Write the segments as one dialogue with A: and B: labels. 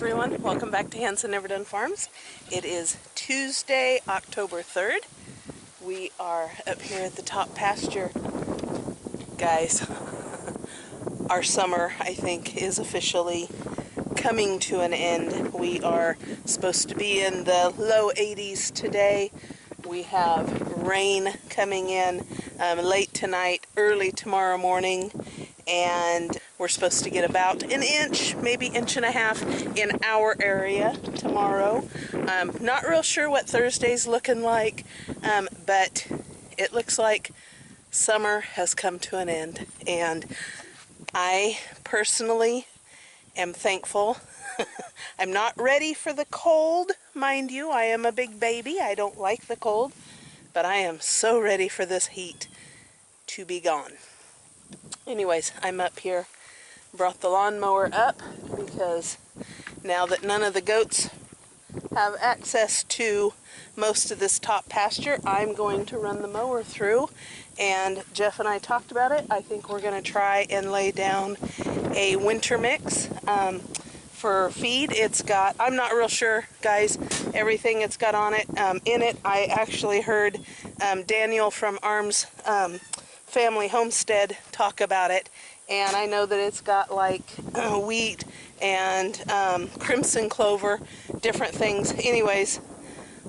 A: everyone, welcome back to Hanson Never Done Farms. It is Tuesday, October 3rd. We are up here at the top pasture. Guys, our summer, I think, is officially coming to an end. We are supposed to be in the low 80s today. We have rain coming in late tonight, early tomorrow morning, and we're supposed to get about an inch, maybe inch and a half in our area tomorrow. Not real sure what Thursday's looking like, but it looks like summer has come to an end, and I personally am thankful. I'm not ready for the cold, mind you. I am a big baby. I don't like the cold, but I am so ready for this heat to be gone. Anyways, I'm up here, brought the lawnmower up because now that none of the goats have access to most of this top pasture, I'm going to run the mower through. And Jeff and I talked about it. I think we're going to try and lay down a winter mix for feed. It's got, I'm not real sure, guys, everything it's got on it, in it. I actually heard Daniel from Arms Family Homestead talk about it, and I know that it's got like wheat and crimson clover, different things. Anyways,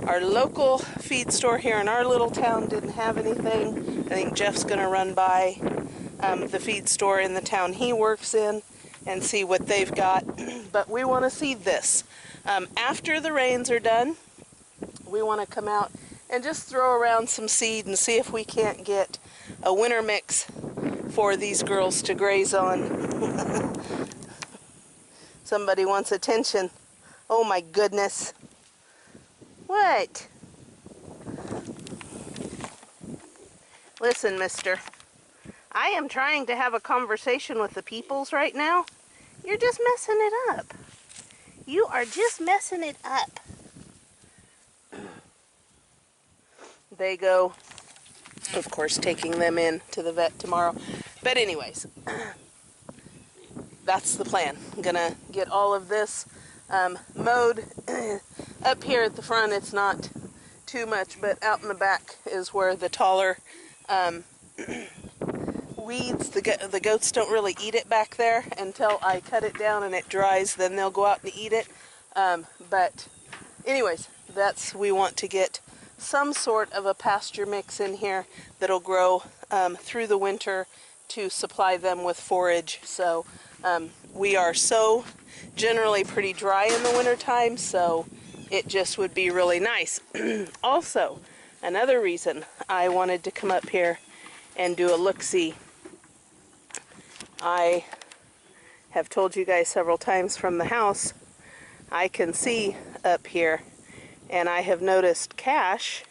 A: our local feed store here in our little town didn't have anything. I think Jeff's gonna run by the feed store in the town he works in and see what they've got. But we want to seed this. After the rains are done, we want to come out and just throw around some seed and see if we can't get a winter mix for these girls to graze on. Somebody wants attention. Oh my goodness. What? Listen, mister. I am trying to have a conversation with the peoples right now. You're just messing it up. You are just messing it up. They go, of course, taking them in to the vet tomorrow. But anyways, that's the plan. I'm gonna get all of this mowed. Up here at the front, it's not too much, but out in the back is where the taller weeds, the goats don't really eat it back there until I cut it down and it dries. Then they'll go out and eat it. But anyways, we want to get some sort of a pasture mix in here that'll grow through the winter to supply them with forage. So we are so generally pretty dry in the winter time, so it just would be really nice. Also, another reason I wanted to come up here and do a look-see. I have told you guys several times from the house, I can see up here, and I have noticed Cash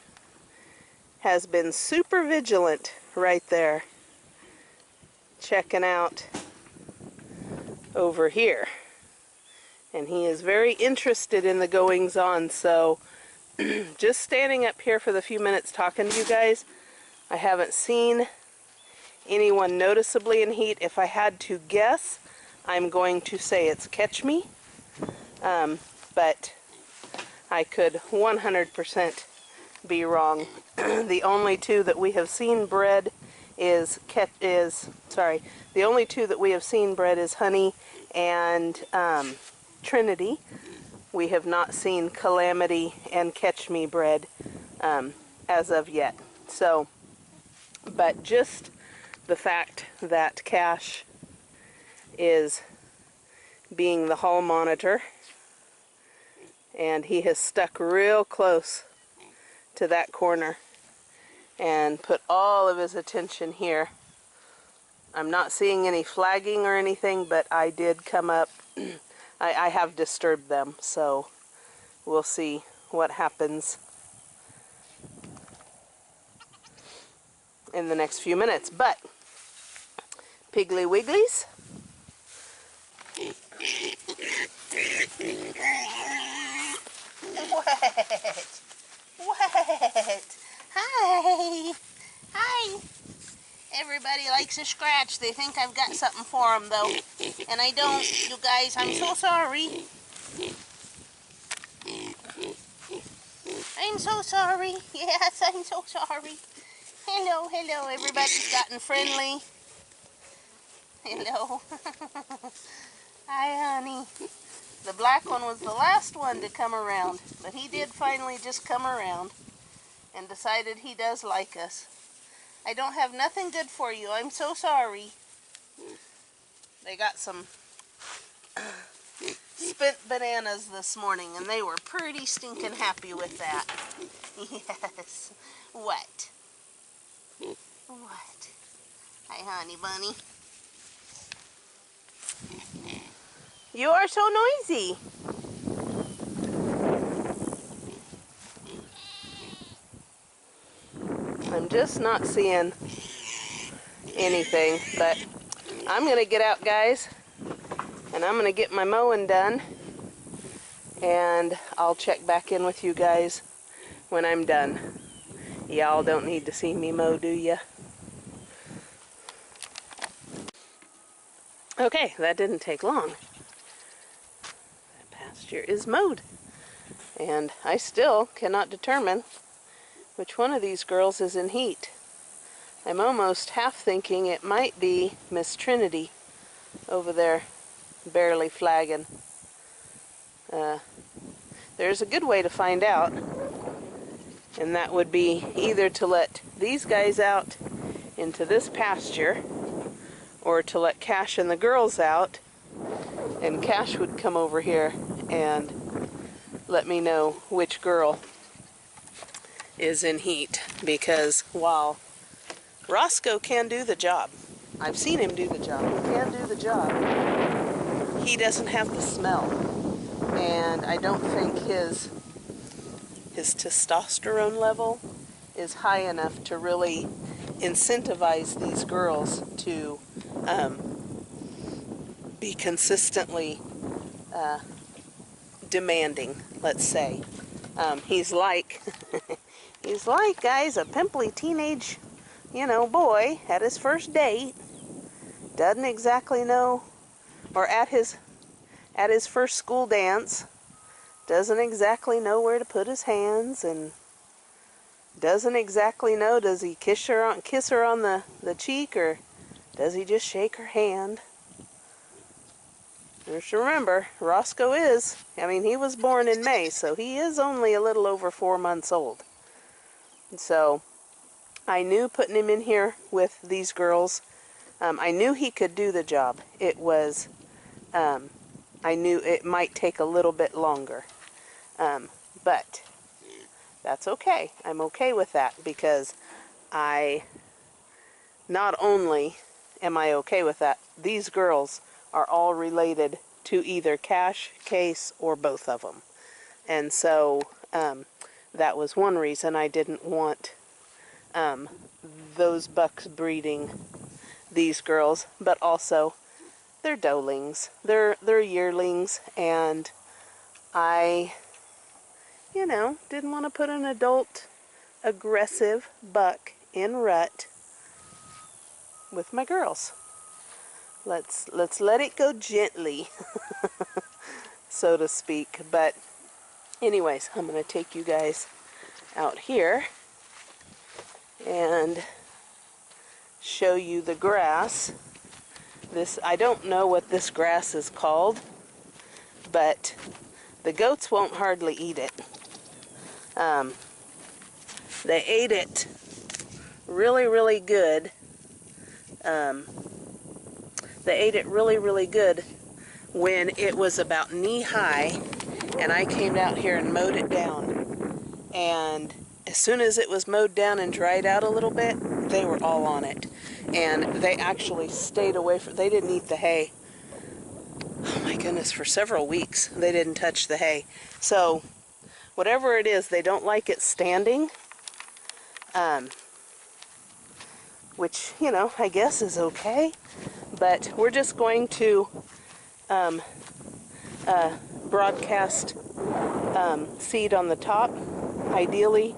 A: has been super vigilant right there, checking out over here. And he is very interested in the goings-on, so just standing up here for the few minutes talking to you guys, I haven't seen anyone noticeably in heat. If I had to guess, I'm going to say it's catch me, but I could 100% be wrong. The only two that we have seen bred is Honey and Trinity. We have not seen Calamity and Catch Me bred as of yet. So, but just the fact that Cash is being the hall monitor, and he has stuck real close to that corner and put all of his attention here. I'm not seeing any flagging or anything, but I did come up. I have disturbed them, so we'll see what happens in the next few minutes. But Piggly Wigglies, what? Hi. Everybody likes a scratch. They think I've got something for them, though. And I don't, you guys. I'm so sorry. I'm so sorry. Yes, I'm so sorry. Hello, hello. Everybody's gotten friendly. Hello. Hi, honey. The black one was the last one to come around, but he did finally just come around and decided he does like us. I don't have nothing good for you. I'm so sorry. They got some spent bananas this morning, and they were pretty stinking happy with that. Yes. What? What? Hi, honey bunny. You are so noisy. I'm just not seeing anything, but I'm going to get out, guys, and I'm going to get my mowing done, and I'll check back in with you guys when I'm done. Y'all don't need to see me mow, do ya? Okay, that didn't take long. The pasture is mowed, and I still cannot determine which one of these girls is in heat. I'm almost half thinking it might be Miss Trinity over there, barely flagging. There's a good way to find out, and that would be either to let these guys out into this pasture, or to let Cash and the girls out, and Cash would come over here and let me know which girl is in heat, because while Roscoe can do the job, I've seen him do the job, he can do the job, he doesn't have the smell, and I don't think his testosterone level is high enough to really incentivize these girls to be consistently demanding, let's say. He's like, he's like, guys, a pimply teenage, boy at his first date. Doesn't exactly know, or at his first school dance, doesn't exactly know where to put his hands, and doesn't exactly know, does he kiss her on the cheek, or does he just shake her hand? Just remember, Roscoe he was born in May, so he is only a little over 4 months old. And so I knew putting him in here with these girls, I knew he could do the job. It was, I knew it might take a little bit longer. But that's okay. I'm okay with that, because not only am I okay with that, these girls are all related to either Cash, Case, or both of them. And so that was one reason I didn't want those bucks breeding these girls, but also they're doelings, they're yearlings, and I, didn't want to put an adult aggressive buck in rut with my girls. Let's let it go gently, so to speak. But anyways, I'm going to take you guys out here and show you the grass. I don't know what this grass is called, but the goats won't hardly eat it. They ate it really, really good. They ate it really, really good when it was about knee-high, and I came out here and mowed it down. And as soon as it was mowed down and dried out a little bit, they were all on it. And they actually stayed away from, they didn't eat the hay. Oh my goodness, for several weeks they didn't touch the hay. So whatever it is, they don't like it standing, which, I guess is okay. But we're just going to broadcast seed on the top. Ideally,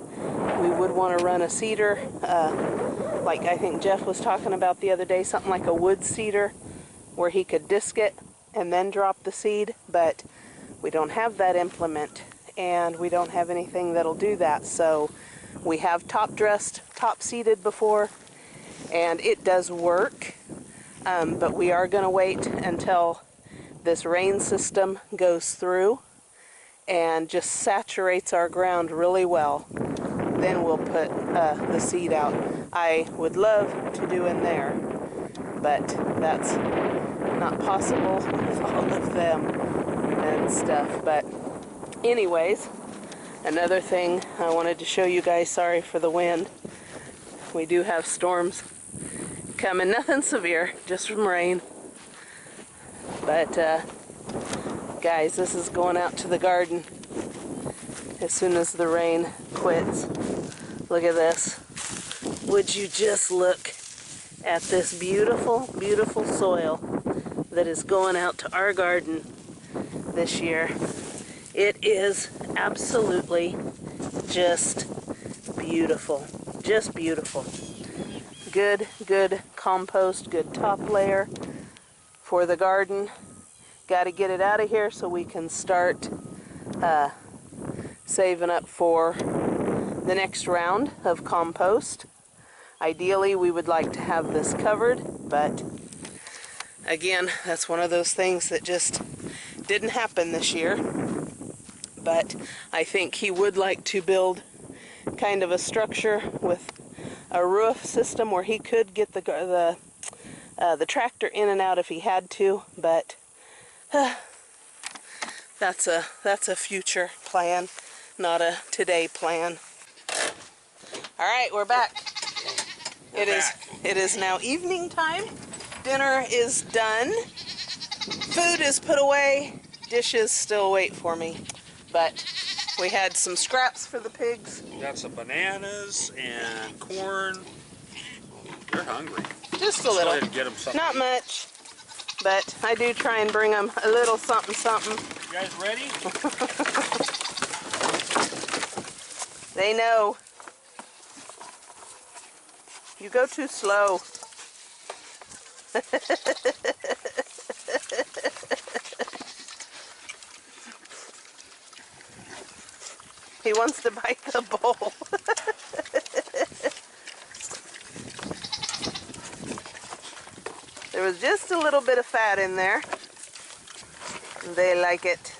A: we would want to run a seeder, like I think Jeff was talking about the other day, something like a wood seeder, where he could disc it and then drop the seed. But We don't have that implement, and we don't have anything that'll do that. So we have top dressed, top seeded before, and it does work, but we are going to wait until this rain system goes through and just saturates our ground really well. Then we'll put the seed out. I would love to do in there, but that's not possible with all of them and stuff. But anyways, another thing I wanted to show you guys, sorry for the wind. We do have storms coming, nothing severe, just from rain. But guys, this is going out to the garden as soon as the rain quits. Look at this. Would you just look at this beautiful, beautiful soil that is going out to our garden this year. It is absolutely just beautiful. Just beautiful. Good compost, good top layer for the garden. Got to get it out of here so we can start saving up for the next round of compost. Ideally, we would like to have this covered, but again, that's one of those things that just didn't happen this year. But I think he would like to build kind of a structure with a roof system where he could get the tractor in and out if he had to, but that's a future plan, not a today plan. All right, we're back. It is now evening time. Dinner is done. Food is put away. Dishes still wait for me. But we had some scraps for the pigs.
B: We got some bananas and corn. They're hungry.
A: Just a little.
B: Get them something.
A: Not much. But I do try and bring them a little something, something.
B: You guys ready?
A: They know. You go too slow. He wants to bite the bowl. There was just a little bit of fat in there. They like it.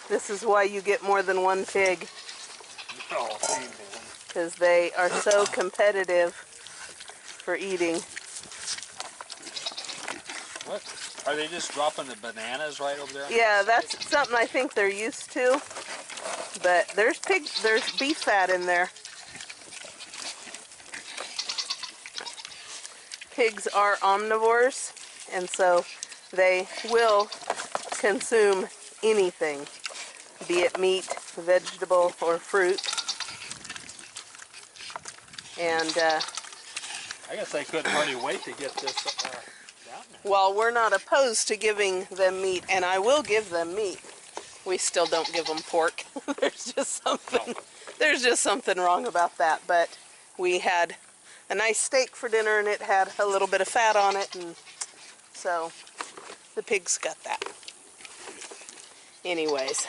A: This is why you get more than one pig.
B: Oh,
A: because they are so competitive for eating.
B: what? Are they just dropping the bananas right over there?
A: Yeah, that's something I think they're used to. But there's beef fat in there. Pigs are omnivores, and so they will consume anything, be it meat, vegetable, or fruit. And
B: I guess I couldn't hardly wait to get this down there.
A: while we're not opposed to giving them meat, and I will give them meat, we still don't give them pork. There's just something wrong about that. But we had a nice steak for dinner, and it had a little bit of fat on it, and so the pigs got that. Anyways,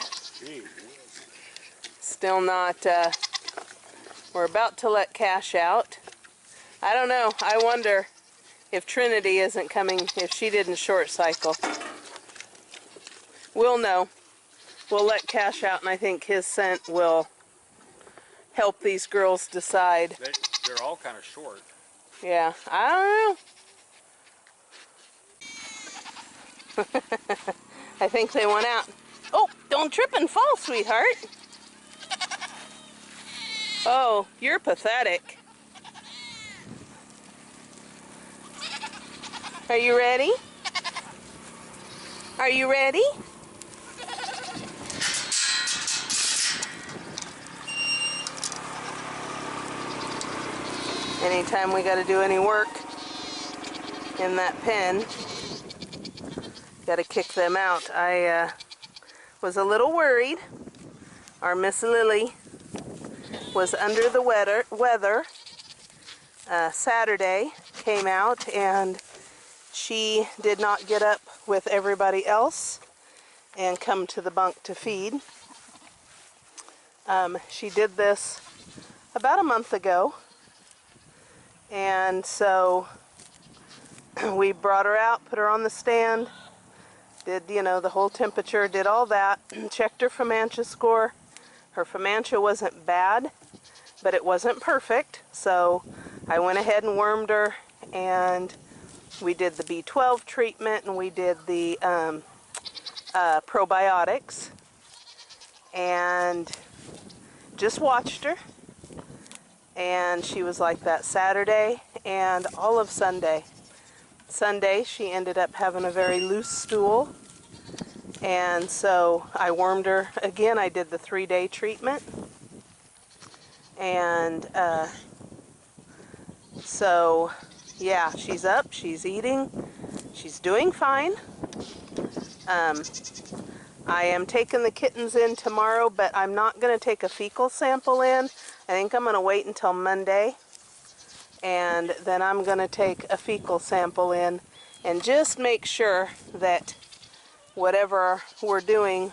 A: still not, we're about to let Cash out. I don't know, I wonder if Trinity isn't coming, if she didn't short cycle. We'll know. We'll let Cash out, and I think his scent will help these girls decide.
B: They're all kind of short.
A: Yeah, I don't know. I think they went out. Oh, don't trip and fall, sweetheart. Oh, you're pathetic. Are you ready? Are you ready? Anytime we got to do any work in that pen, got to kick them out. I was a little worried. Our Miss Lily was under the weather. Saturday came out, and she did not get up with everybody else and come to the bunk to feed. She did this about a month ago, and so we brought her out, put her on the stand, did, you know, the whole temperature, did all that, checked her Fumantia score. Her Fumantia wasn't bad, but it wasn't perfect, so I went ahead and wormed her, and we did the B12 treatment, and we did the probiotics, and just watched her. And she was like that Saturday and all of Sunday. Sunday, she ended up having a very loose stool, and so I wormed her again. I did the 3-day treatment, and so yeah, she's up, she's eating, she's doing fine. I am taking the kittens in tomorrow, but I'm not going to take a fecal sample in. I think I'm going to wait until Monday, and then I'm going to take a fecal sample in and just make sure that whatever we're doing,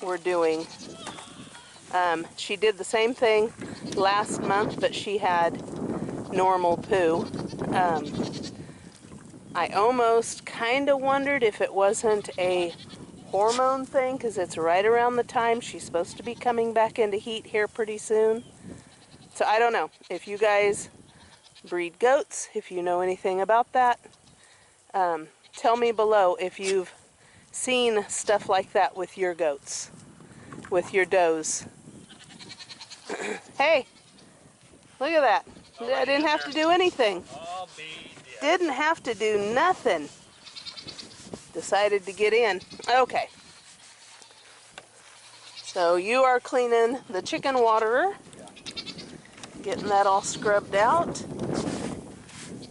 A: we're doing. She did the same thing last month, but she had normal poo. I almost kind of wondered if it wasn't a hormone thing, because it's right around the time she's supposed to be coming back into heat here pretty soon. So I don't know. If you guys breed goats, if you know anything about that, tell me below if you've seen stuff like that with your goats, with your does. Hey, look at that. I didn't have to do anything. Didn't have to do nothing. Decided to get in. Okay. So you are cleaning the chicken waterer, getting that all scrubbed out,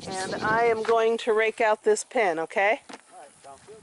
A: and I am going to rake out this pen, okay?
B: All right, sounds good.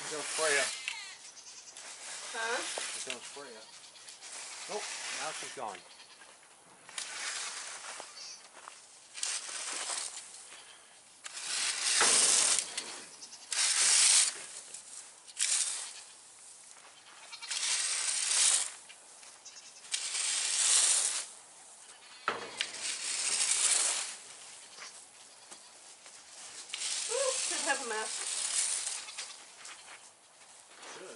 B: Gonna spray her.
A: Huh?
B: She's gonna spray her. Nope, now she's gone.
A: mess?
B: Should.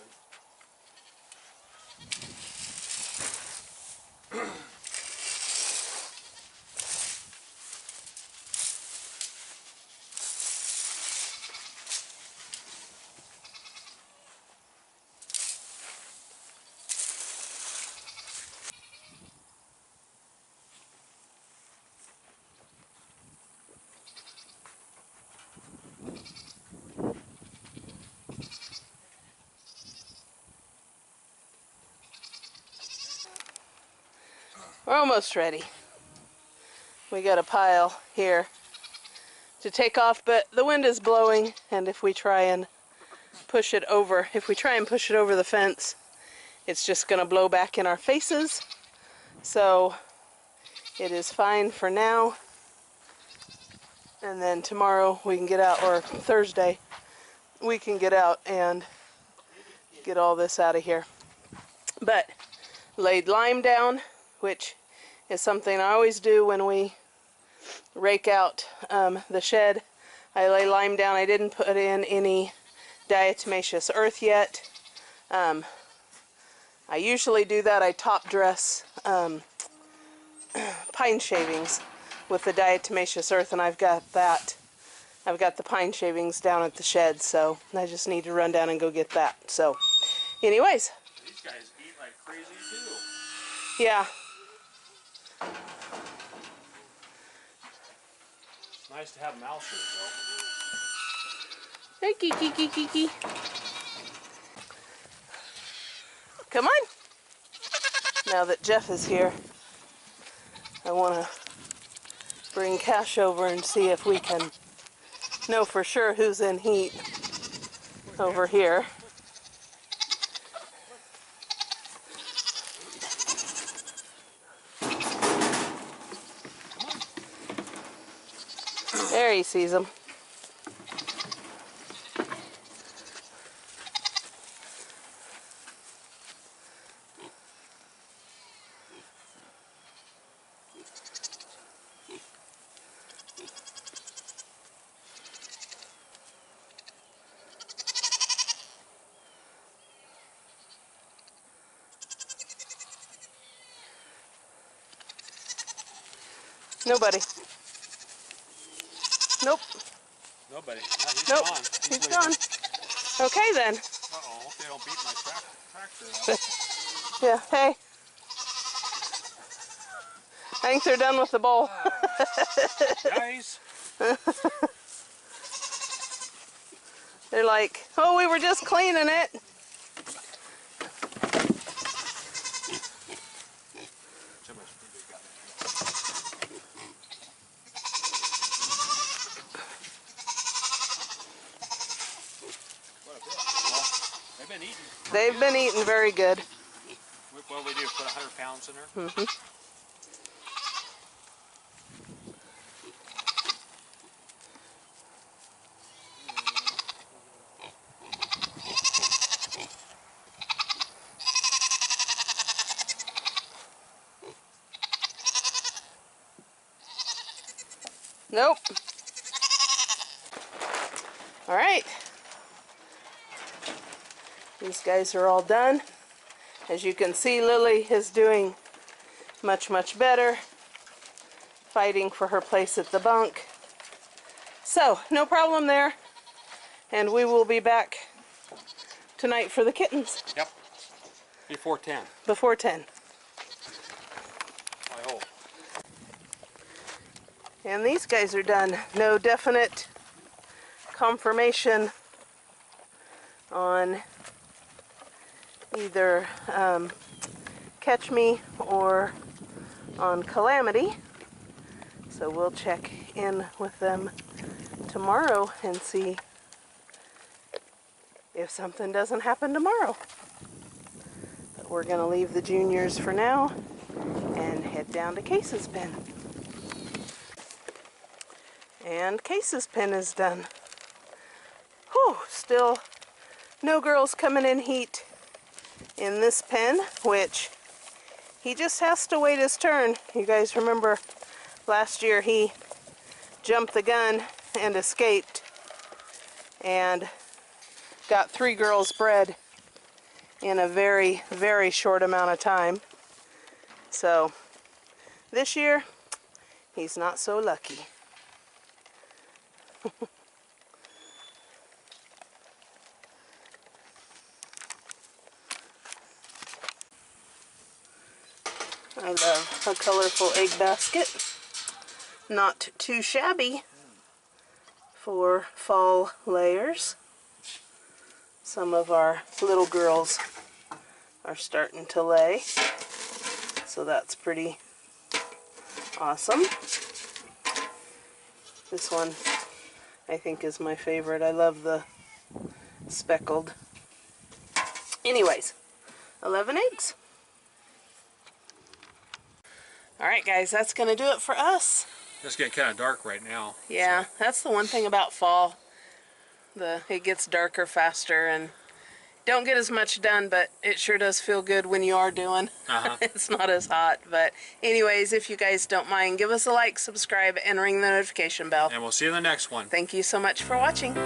A: We're almost ready. We got a pile here to take off, but the wind is blowing, and if we try and push it over the fence, it's just going to blow back in our faces. So it is fine for now. And then tomorrow we can get out, or Thursday, we can get out and get all this out of here. But laid lime down, which is something I always do when we rake out the shed. I lay lime down. I didn't put in any diatomaceous earth yet. I usually do that. I top dress pine shavings with the diatomaceous earth, and I've got that. I've got the pine shavings down at the shed, so I just need to run down and go get that. So, anyways.
B: These guys eat like crazy too.
A: Yeah.
B: It's nice to have mousers
A: Hey, Kiki, Kiki, Kiki. Come on. Now that Jeff is here, I want to bring Cash over and see if we can know for sure who's in heat over here. There he sees them. Nobody. Nope.
B: Nobody. Yeah, he's
A: Nope.
B: gone.
A: He's gone. Okay then.
B: Uh-oh, hope they don't beat my tractor up.
A: Yeah, hey. I think they're done with the bowl.
B: Guys.
A: They're like, oh, we were just cleaning it.
B: They've been eating.
A: They've been eating very good.
B: What do we do? Put 100 pounds in there?
A: Mm-hmm. Nope. All right. These guys are all done. As you can see, Lily is doing much, much better, fighting for her place at the bunk. So, no problem there. And we will be back tonight for the kittens.
B: Yep. Before 10.
A: Before 10.
B: I hope.
A: And these guys are done. No definite confirmation on either Catch Me or on Calamity. So we'll check in with them tomorrow and see if something doesn't happen tomorrow. But we're going to leave the juniors for now and head down to Case's pen. And Case's pen is done. Whew, still no girls coming in heat in this pen, which he just has to wait his turn. You guys remember last year he jumped the gun and escaped. and got 3 girls bred in a very, very short amount of time. So this year, he's not so lucky. I love a colorful egg basket. Not too shabby for fall layers. Some of our little girls are starting to lay, so that's pretty awesome. This one I think is my favorite. I love the speckled. Anyways, 11 eggs. Alright guys, that's going to do it for us.
B: It's getting kind of dark right now.
A: Yeah,
B: so.
A: that's the one thing about fall. It gets darker faster and don't get as much done, but it sure does feel good when you are doing. It's not as hot. But anyways, if you guys don't mind, give us a like, subscribe, and ring the notification bell.
B: And we'll see you in the next one.
A: Thank you so much for watching.